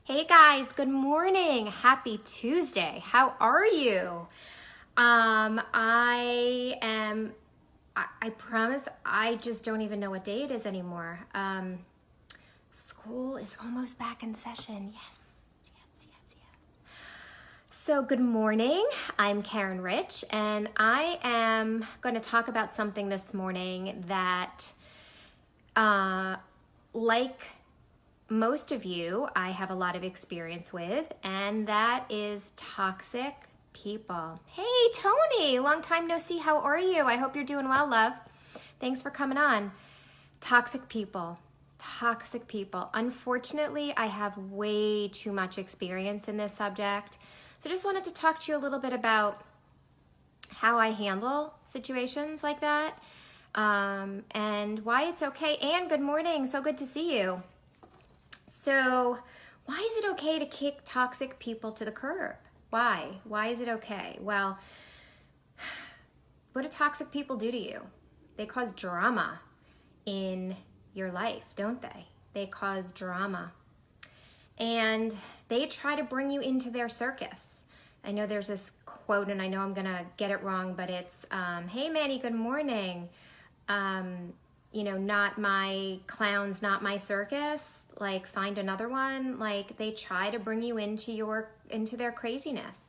Hey guys, good morning. Happy Tuesday. How are you? I promise I just don't even know what day it is anymore. School is almost back in session. Yes. So good morning. I'm Karen Rich and I am going to talk about something this morning that, like most of you, I have a lot of experience with, and that is toxic people. Hey, Tony, long time no see. How are you? I hope you're doing well, love. Thanks for coming on. Toxic people. Toxic people. Unfortunately, I have way too much experience in this subject. So just wanted to talk to you a little bit about how I handle situations like that, and why it's okay. And good morning. So good to see you. So why is it okay to kick toxic people to the curb? Why? Why is it okay? Well, what do toxic people do to you? They cause drama in your life, don't they? They cause drama. And they try to bring you into their circus. I know there's this quote, and I know I'm going to get it wrong, but it's, hey, Manny, good morning. Not my clowns, not my circus. Like, find another one. Like, they try to bring you into their craziness.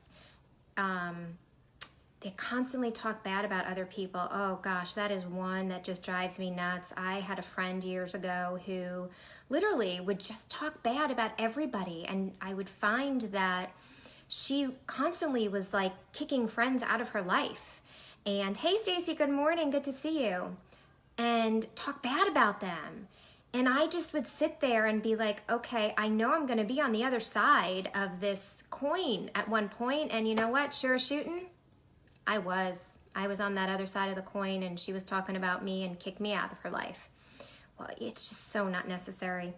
They constantly talk bad about other people. Oh gosh, that is one that just drives me nuts. I had a friend years ago who literally would just talk bad about everybody, and I would find that she constantly was like kicking friends out of her life. And hey, Stacy, good morning, good to see you. And talk bad about them. And I just would sit there and be like, okay, I know I'm going to be on the other side of this coin at one point. And you know what? Sure as shooting, I was on that other side of the coin, and she was talking about me and kicked me out of her life. Well, it's just so not necessary.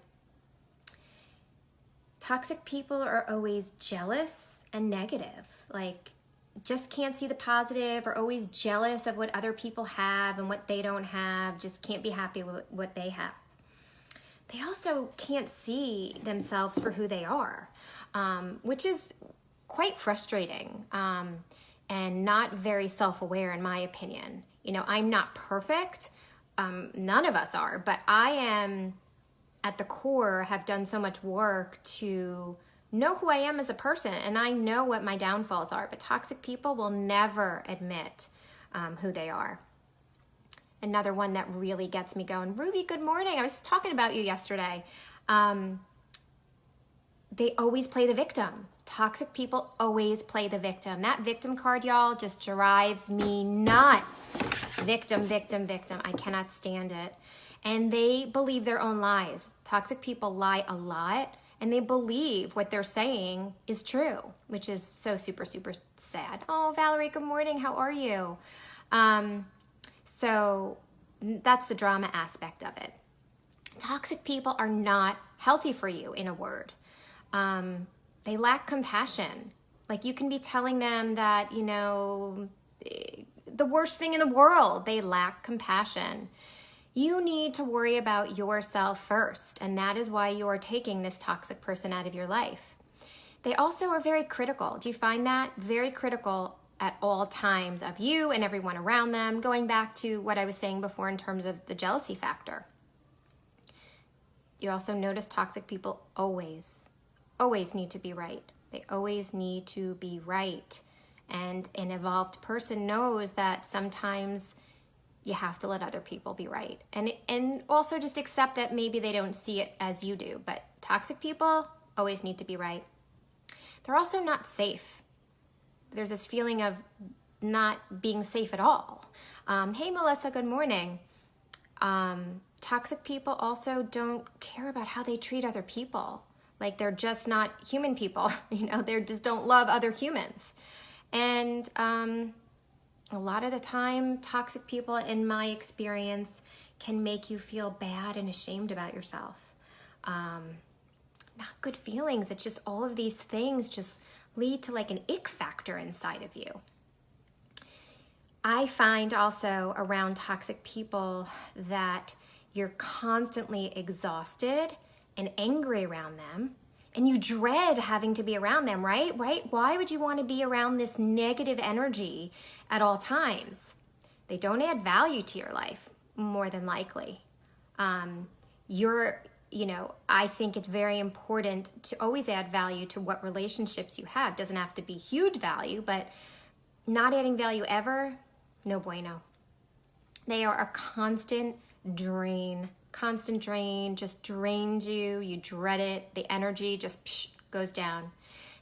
Toxic people are always jealous and negative. Like, just can't see the positive, or always jealous of what other people have and what they don't have. Just can't be happy with what they have. They also can't see themselves for who they are, which is quite frustrating, and not very self-aware in my opinion. You know, I'm not perfect. None of us are, but I am at the core, have done so much work to know who I am as a person, and I know what my downfalls are, but toxic people will never admit who they are. Another one that really gets me going. Ruby, good morning. I was just talking about you yesterday. They always play the victim. Toxic people always play the victim. That victim card, y'all, just drives me nuts. Victim. I cannot stand it. And they believe their own lies. Toxic people lie a lot, and they believe what they're saying is true, which is so super, super sad. Oh, Valerie, good morning. How are you? So that's the drama aspect of it. Toxic people are not healthy for you, in a word. They lack compassion. Like, you can be telling them that, the worst thing in the world. They lack compassion. You need to worry about yourself first, and that is why you are taking this toxic person out of your life. They also are very critical. Do you find that? Very critical at all times of you and everyone around them, going back to what I was saying before in terms of the jealousy factor. You also notice toxic people always need to be right. They always need to be right. And an evolved person knows that sometimes you have to let other people be right. And also just accept that maybe they don't see it as you do, but toxic people always need to be right. They're also not safe. There's this feeling of not being safe at all. Hey, Melissa, good morning. Toxic people also don't care about how they treat other people. Like, they're just not human people. They just don't love other humans. And a lot of the time, toxic people, in my experience, can make you feel bad and ashamed about yourself. Not good feelings. It's just all of these things just lead to like an ick factor inside of you. I find also around toxic people that you're constantly exhausted and angry around them, and you dread having to be around them, right? Why would you want to be around this negative energy at all times? They don't add value to your life, more than likely. I think it's very important to always add value to what relationships you have. Doesn't have to be huge value, but not adding value ever, no bueno. They are a constant drain, just drains you. You dread it. The energy just goes down.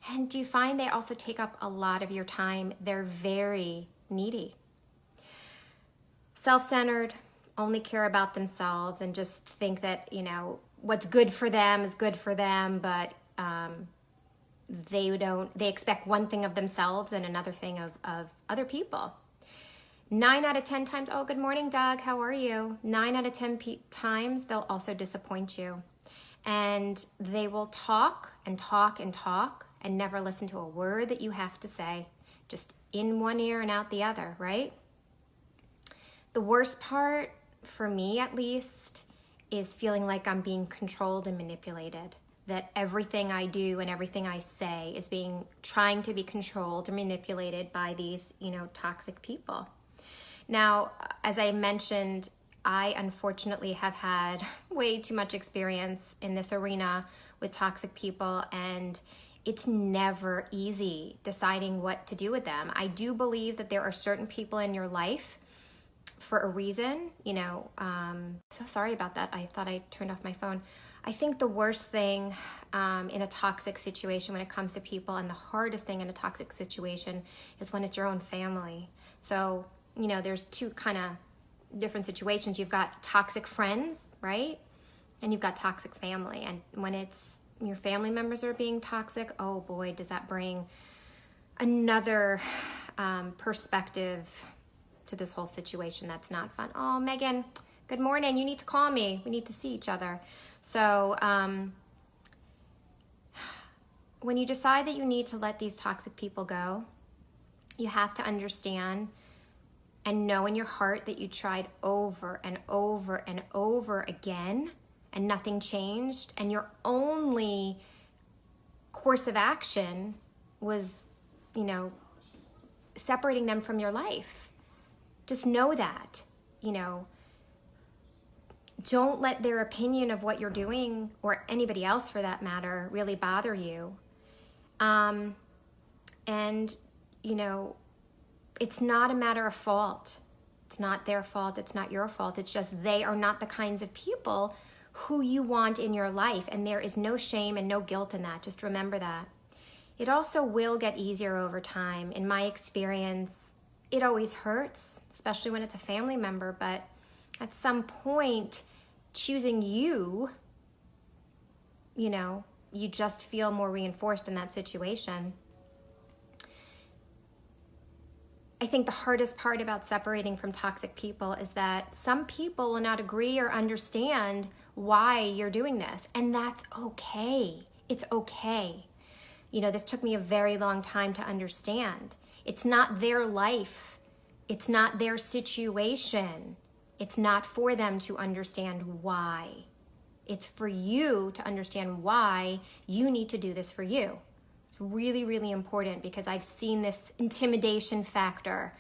And do you find they also take up a lot of your time? They're very needy. Self-centered, only care about themselves and just think that, what's good for them is good for them, but they expect one thing of themselves and another thing of other people. 9 out of 10 times, oh, good morning, Doug, how are you? 9 out of 10 times, they'll also disappoint you. And they will talk and talk and talk and never listen to a word that you have to say, just in one ear and out the other, right? The worst part, for me at least, is feeling like I'm being controlled and manipulated. That everything I do and everything I say is trying to be controlled or manipulated by these, toxic people. Now, as I mentioned, I unfortunately have had way too much experience in this arena with toxic people, and it's never easy deciding what to do with them. I do believe that there are certain people in your life for a reason, so sorry about that. I thought I turned off my phone. I think the worst thing in a toxic situation when it comes to people, and the hardest thing in a toxic situation, is when it's your own family. So, there's two kind of different situations. You've got toxic friends, right? And you've got toxic family. And when it's your family members are being toxic, oh boy, does that bring another perspective to this whole situation that's not fun. Oh, Megan, good morning. You need to call me. We need to see each other. So when you decide that you need to let these toxic people go, you have to understand and know in your heart that you tried over and over and over again and nothing changed, and your only course of action was, separating them from your life. Just know that, don't let their opinion of what you're doing, or anybody else for that matter, really bother you. It's not a matter of fault. It's not their fault. It's not your fault. It's just they are not the kinds of people who you want in your life. And there is no shame and no guilt in that. Just remember that. It also will get easier over time. In my experience, it always hurts, especially when it's a family member. But at some point, choosing you just feel more reinforced in that situation. I think the hardest part about separating from toxic people is that some people will not agree or understand why you're doing this. And that's okay. It's okay. This took me a very long time to understand. It's not their life. It's not their situation. It's not for them to understand why. It's for you to understand why you need to do this for you. It's really, really important, because I've seen this intimidation factor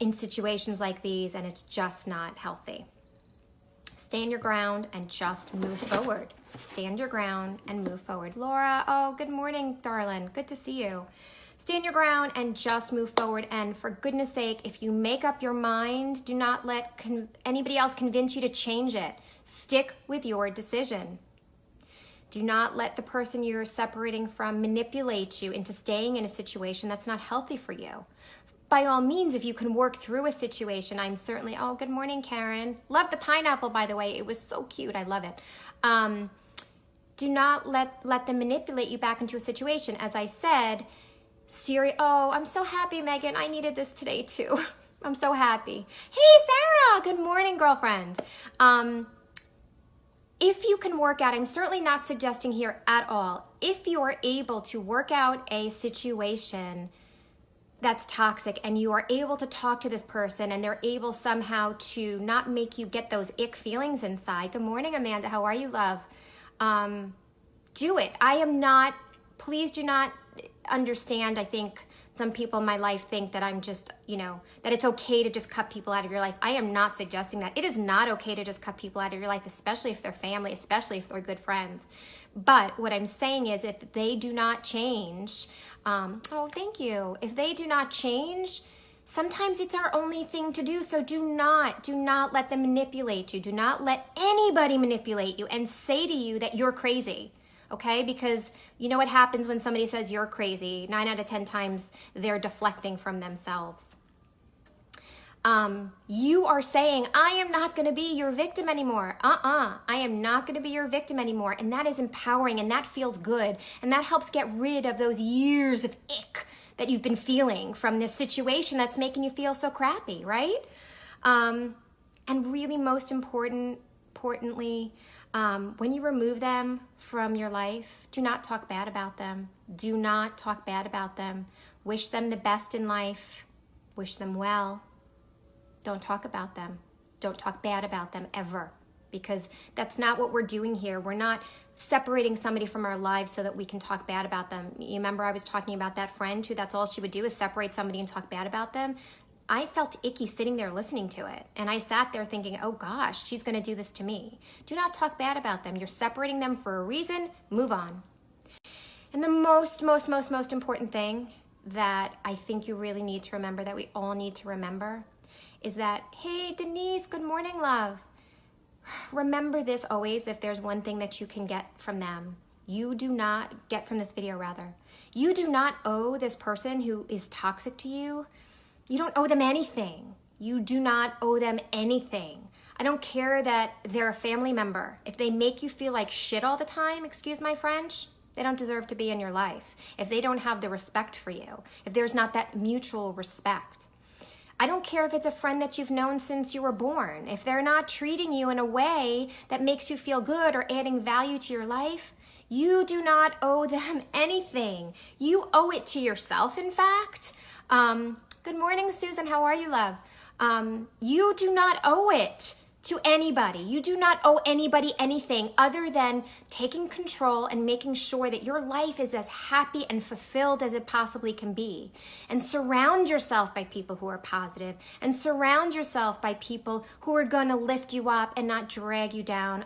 in situations like these, and it's just not healthy. Stand your ground and just move forward. Stand your ground and move forward. Laura, oh, good morning, darling. Good to see you. Stand your ground and just move forward. And for goodness sake, if you make up your mind, do not let anybody else convince you to change it. Stick with your decision. Do not let the person you're separating from manipulate you into staying in a situation that's not healthy for you. By all means, if you can work through a situation, I'm certainly, oh, good morning, Karen. Love the pineapple, by the way. It was so cute. I love it. Do not let them manipulate you back into a situation. As I said, Siri, oh, I'm so happy, Megan. I needed this today, too. I'm so happy. Hey, Sarah. Good morning, girlfriend. If you can work out, I'm certainly not suggesting here at all, if you're able to work out a situation that's toxic and you are able to talk to this person and they're able somehow to not make you get those ick feelings inside. Good morning, Amanda. How are you, love? do it. Please do not understand. I think some people in my life think that I'm just, that it's okay to just cut people out of your life. I am not suggesting that. It is not okay to just cut people out of your life, especially if they're family, especially if they're good friends. But what I'm saying is if they do not change, thank you. If they do not change, sometimes it's our only thing to do. So do not let them manipulate you. Do not let anybody manipulate you and say to you that you're crazy. Okay? Because you know what happens when somebody says you're crazy? 9 out of 10 times they're deflecting from themselves. You are saying, I am not going to be your victim anymore. I am not going to be your victim anymore. And that is empowering, and that feels good. And that helps get rid of those years of ick that you've been feeling from this situation that's making you feel so crappy, right? And really most importantly, when you remove them from your life, do not talk bad about them. Do not talk bad about them. Wish them the best in life. Wish them well. Don't talk about them. Don't talk bad about them ever, because that's not what we're doing here. We're not separating somebody from our lives so that we can talk bad about them. You remember I was talking about that friend who that's all she would do is separate somebody and talk bad about them? I felt icky sitting there listening to it. And I sat there thinking, oh gosh, she's going to do this to me. Do not talk bad about them. You're separating them for a reason. Move on. And the most important thing that I think you really need to remember, that we all need to remember, is that, hey, Denise, good morning, love. Remember this always, if there's one thing that you can get from them. You do not get from this video, rather. You do not owe this person who is toxic to you. You don't owe them anything. You do not owe them anything. I don't care that they're a family member. If they make you feel like shit all the time, excuse my French, they don't deserve to be in your life. If they don't have the respect for you, if there's not that mutual respect. I don't care if it's a friend that you've known since you were born. If they're not treating you in a way that makes you feel good or adding value to your life, you do not owe them anything. You owe it to yourself, in fact. Good morning, Susan. How are you, love? You do not owe it to anybody. You do not owe anybody anything other than taking control and making sure that your life is as happy and fulfilled as it possibly can be. And surround yourself by people who are positive, and surround yourself by people who are going to lift you up and not drag you down.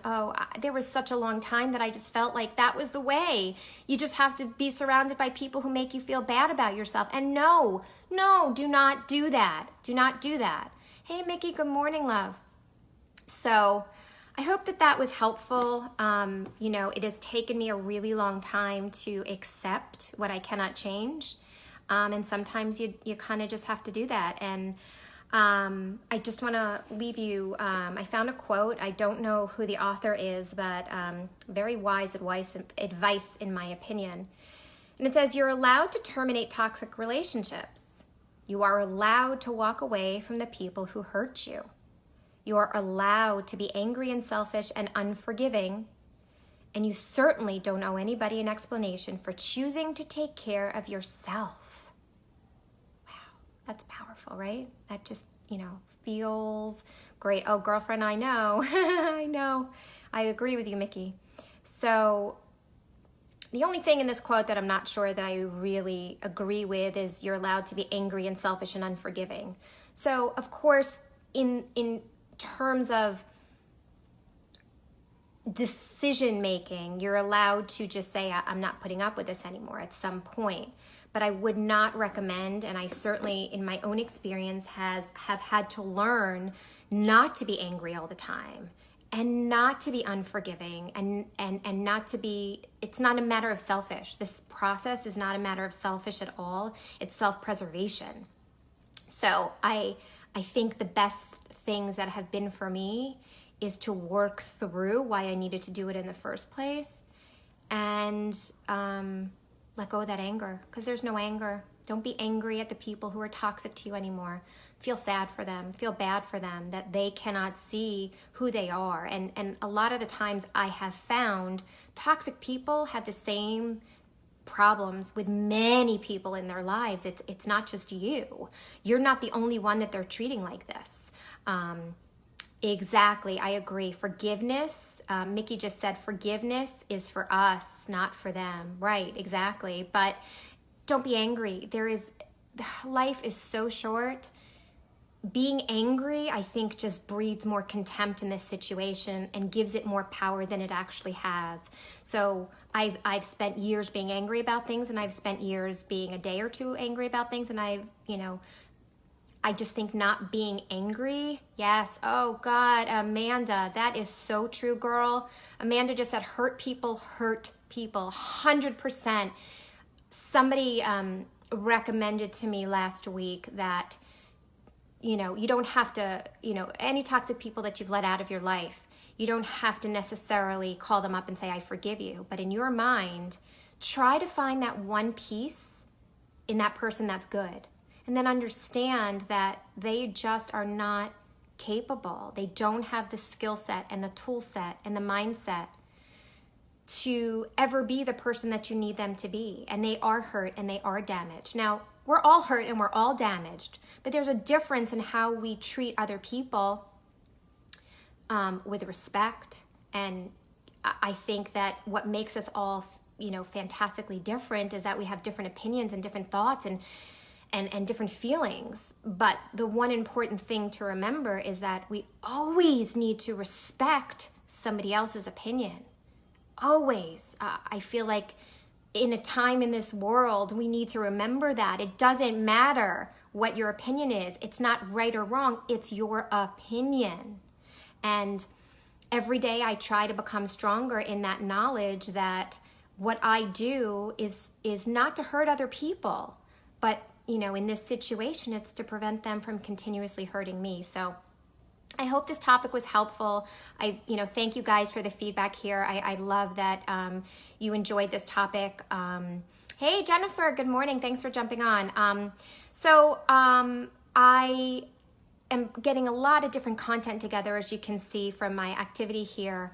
There was such a long time that I just felt like that was the way. You just have to be surrounded by people who make you feel bad about yourself. And no, do not do that. Do not do that. Hey, Mickey, good morning, love. So I hope that was helpful. It has taken me a really long time to accept what I cannot change. And sometimes you kind of just have to do that. And I just want to leave you, I found a quote. I don't know who the author is, but very wise advice in my opinion. And it says, you're allowed to terminate toxic relationships. You are allowed to walk away from the people who hurt you. You are allowed to be angry and selfish and unforgiving, and you certainly don't owe anybody an explanation for choosing to take care of yourself. Wow, that's powerful, right? That just, feels great. Oh, girlfriend, I know. I know. I agree with you, Mickey. So the only thing in this quote that I'm not sure that I really agree with is you're allowed to be angry and selfish and unforgiving. So, of course, in terms of decision making, you're allowed to just say, I'm not putting up with this anymore at some point. But I would not recommend, and I certainly in my own experience have had to learn not to be angry all the time, and not to be unforgiving, and not to be, it's not a matter of selfish. This process is not a matter of selfish at all. It's self-preservation. So I think the best things that have been for me is to work through why I needed to do it in the first place, and let go of that anger, because there's no anger. Don't be angry at the people who are toxic to you anymore. Feel sad for them, feel bad for them that they cannot see who they are. And a lot of the times I have found toxic people have the same problems with many people in their lives. It's not just you. You're not the only one that they're treating like this. Exactly, I agree. Forgiveness Mickey just said, forgiveness is for us, not for them. Right, exactly. But don't be angry. Life is so short. Being angry, I think, just breeds more contempt in this situation and gives it more power than it actually has. So I've spent years being angry about things, and I've spent years being a day or two angry about things, and I just think not being angry. Yes. Oh God, Amanda, that is so true, girl. Amanda just said, hurt people, 100%. Somebody recommended to me last week that, you don't have to, any toxic people that you've let out of your life, you don't have to necessarily call them up and say, I forgive you. But in your mind, try to find that one piece in that person that's good. And then understand that they just are not capable. They don't have the skill set and the tool set and the mindset to ever be the person that you need them to be. And they are hurt and they are damaged. Now, we're all hurt and we're all damaged, but there's a difference in how we treat other people with respect. And I think that what makes us all, fantastically different is that we have different opinions and different thoughts and different feelings. But the one important thing to remember is that we always need to respect somebody else's opinion. Always. I feel like in a time in this world, we need to remember that. It doesn't matter what your opinion is. It's not right or wrong. It's your opinion. And every day I try to become stronger in that knowledge that what I do is not to hurt other people, but in this situation, it's to prevent them from continuously hurting me. So I hope this topic was helpful. Thank you guys for the feedback here. I love that you enjoyed this topic. Hey, Jennifer, good morning. Thanks for jumping on. I am getting a lot of different content together, as you can see from my activity here.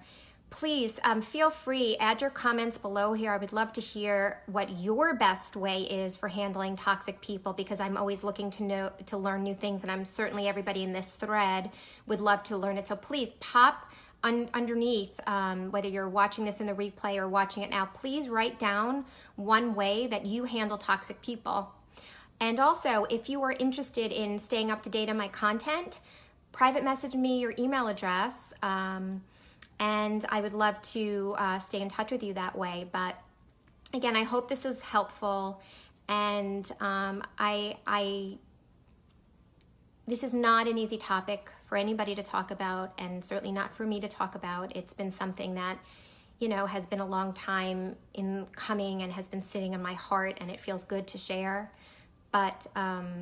Please feel free, add your comments below here. I would love to hear what your best way is for handling toxic people, because I'm always looking to learn new things, and I'm certainly, everybody in this thread would love to learn it. So please pop underneath, whether you're watching this in the replay or watching it now, please write down one way that you handle toxic people. And also, if you are interested in staying up to date on my content, private message me your email address. And I would love to stay in touch with you that way. But again, I hope this is helpful. And this is not an easy topic for anybody to talk about, and certainly not for me to talk about. It's been something that, has been a long time in coming and has been sitting in my heart, and it feels good to share. But I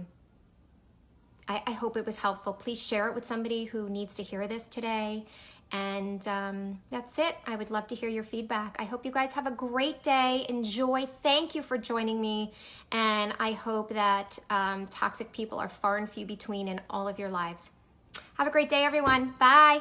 hope it was helpful. Please share it with somebody who needs to hear this today. And that's it. I would love to hear your feedback. I hope you guys have a great day. Enjoy. Thank you for joining me. And I hope that toxic people are far and few between in all of your lives. Have a great day, everyone. Bye.